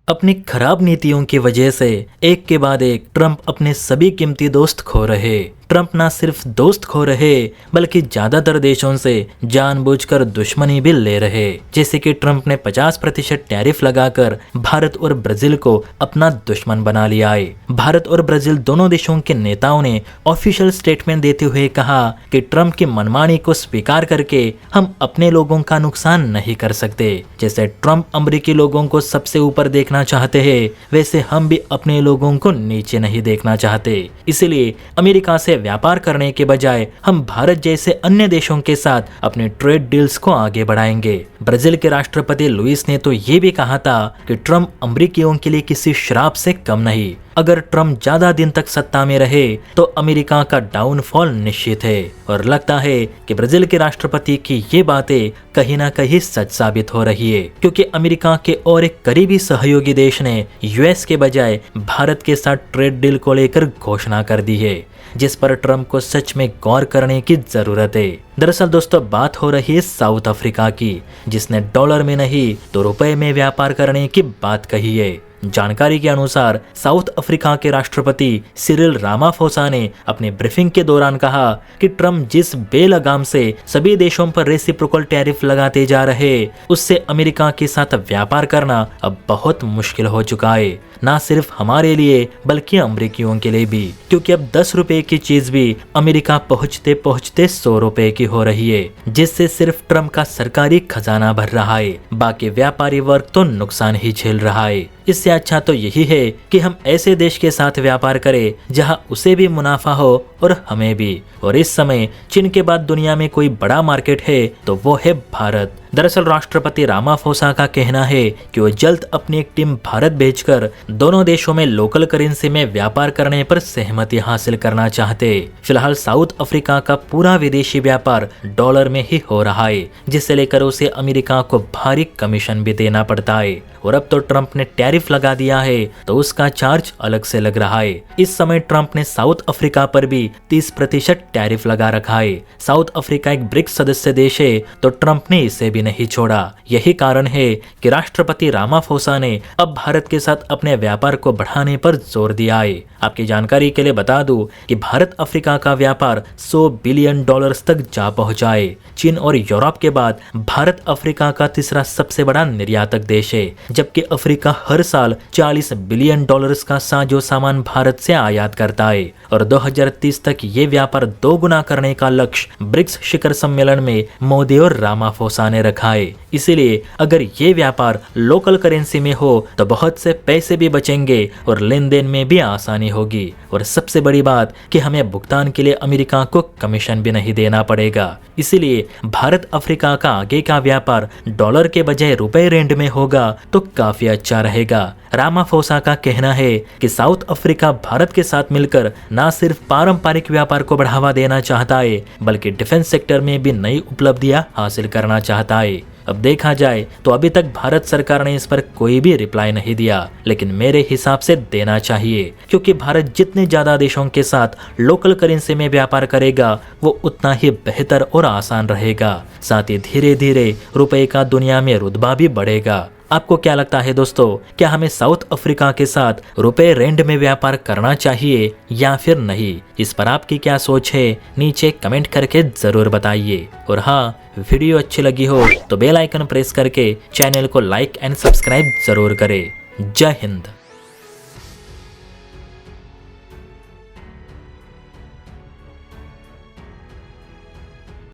अपनी खराब नीतियों की वजह से एक के बाद एक ट्रंप अपने सभी कीमती दोस्त खो रहे। ट्रंप ना सिर्फ दोस्त खो रहे बल्कि ज्यादातर देशों से जानबूझकर दुश्मनी भी ले रहे। जैसे कि ट्रंप ने 50% टैरिफ लगाकर भारत और ब्राजील को अपना दुश्मन बना लिया है। भारत और ब्राजील दोनों देशों के नेताओं ने ऑफिशियल स्टेटमेंट देते हुए कहा कि ट्रंप की मनमानी को स्वीकार करके हम अपने लोगों का नुकसान नहीं कर सकते। जैसे ट्रंप अमेरिकी लोगों को सबसे ऊपर देखना चाहते हैं, वैसे हम भी अपने लोगों को नीचे नहीं देखना चाहते। इसलिए अमेरिका से व्यापार करने के बजाय हम भारत जैसे अन्य देशों के साथ अपने ट्रेड डील्स को आगे बढ़ाएंगे। ब्राजील के राष्ट्रपति लुइस ने तो ये भी कहा था कि ट्रंप अमेरिकियों के लिए किसी श्राप से कम नहीं। अगर ट्रंप ज्यादा दिन तक सत्ता में रहे तो अमेरिका का डाउनफॉल निश्चित है। और लगता है कि ब्राजील के राष्ट्रपति की ये बातें कहीं ना कहीं सच साबित हो रही है, क्योंकि अमेरिका के और एक करीबी सहयोगी देश ने यूएस के बजाय भारत के साथ ट्रेड डील को लेकर घोषणा कर दी है, जिस पर ट्रंप को सच में गौर करने की जरूरत है। दरअसल दोस्तों, बात हो रही है साउथ अफ्रीका की, जिसने डॉलर में नहीं तो रुपए में व्यापार करने की बात कही है। जानकारी के अनुसार साउथ अफ्रीका के राष्ट्रपति सिरिल रामाफोसा ने अपनी ब्रीफिंग के दौरान कहा कि ट्रंप जिस बेलगाम से सभी देशों पर रेसिप्रोकल टैरिफ लगाते जा रहे, उससे अमेरिका के साथ व्यापार करना अब बहुत मुश्किल हो चुका है। ना सिर्फ हमारे लिए बल्कि अमेरिकियों के लिए भी, क्योंकि अब 10 रुपए की चीज भी अमेरिका पहुंचते पहुंचते 100 रुपए की हो रही है, जिससे सिर्फ ट्रंप का सरकारी खजाना भर रहा है, बाकी व्यापारी वर्ग तो नुकसान ही झेल रहा है। इससे अच्छा तो यही है कि हम ऐसे देश के साथ व्यापार करें जहां उसे भी मुनाफा हो और हमें भी। और इस समय चीन के बाद दुनिया में कोई बड़ा मार्केट है तो वो है भारत। दरअसल राष्ट्रपति रामाफोसा का कहना है कि वो जल्द अपनी एक टीम भारत भेजकर दोनों देशों में लोकल करेंसी में व्यापार करने पर सहमति हासिल करना चाहते। फिलहाल साउथ अफ्रीका का पूरा विदेशी व्यापार डॉलर में ही हो रहा है, जिसे लेकर उसे अमेरिका को भारी कमीशन भी देना पड़ता है। और अब तो ट्रंप ने टैरिफ लगा दिया है तो उसका चार्ज अलग से लग रहा है। इस समय ट्रंप ने साउथ अफ्रीका पर भी 30% टैरिफ लगा रखा है। साउथ अफ्रीका एक ब्रिक्स सदस्य देश है तो ट्रंप ने इसे भी नहीं छोड़ा। यही कारण है कि राष्ट्रपति रामाफोसा ने अब भारत के साथ अपने व्यापार को बढ़ाने पर जोर दिया है। आपकी जानकारी के लिए बता दूं कि भारत अफ्रीका का व्यापार $100 बिलियन तक जा पहुंचा है। चीन और यूरोप के बाद भारत अफ्रीका का तीसरा सबसे बड़ा निर्यातक देश है, जबकि अफ्रीका हर साल $40 बिलियन का साजो सामान भारत से आयात करता है। और 2030 तक ये व्यापार 2 गुना करने का लक्ष्य ब्रिक्स शिखर सम्मेलन में मोदी और रामाफोसा ने रखा है। इसीलिए अगर ये व्यापार लोकल करेंसी में हो तो बहुत से पैसे भी बचेंगे और लेन देन में भी आसानी होगी। और सबसे बड़ी बात कि हमें भुगतान के लिए अमेरिका को कमीशन भी नहीं देना पड़ेगा। इसीलिए भारत अफ्रीका का आगे का व्यापार डॉलर के बजाय रुपए रेंड में होगा तो काफी अच्छा रहेगा। रामाफोसा का कहना है कि साउथ अफ्रीका भारत के साथ मिलकर न सिर्फ पारंपरिक व्यापार को बढ़ावा देना चाहता है बल्कि डिफेंस सेक्टर में भी नई उपलब्धियां हासिल करना चाहता है। अब देखा जाए तो अभी तक भारत सरकार ने इस पर कोई भी रिप्लाई नहीं दिया, लेकिन मेरे हिसाब से देना चाहिए, क्योंकि भारत जितने ज्यादा देशों के साथ लोकल करेंसी में व्यापार करेगा वो उतना ही बेहतर और आसान रहेगा। साथ ही धीरे धीरे रुपए का दुनिया में रुतबा भी बढ़ेगा। आपको क्या लगता है दोस्तों, क्या हमें साउथ अफ्रीका के साथ रुपए रेंड में व्यापार करना चाहिए या फिर नहीं? इस पर आपकी क्या सोच है, नीचे कमेंट करके जरूर बताइए। और हाँ, वीडियो अच्छी लगी हो तो बेल आइकन प्रेस करके चैनल को लाइक एंड सब्सक्राइब जरूर करें। जय हिंद।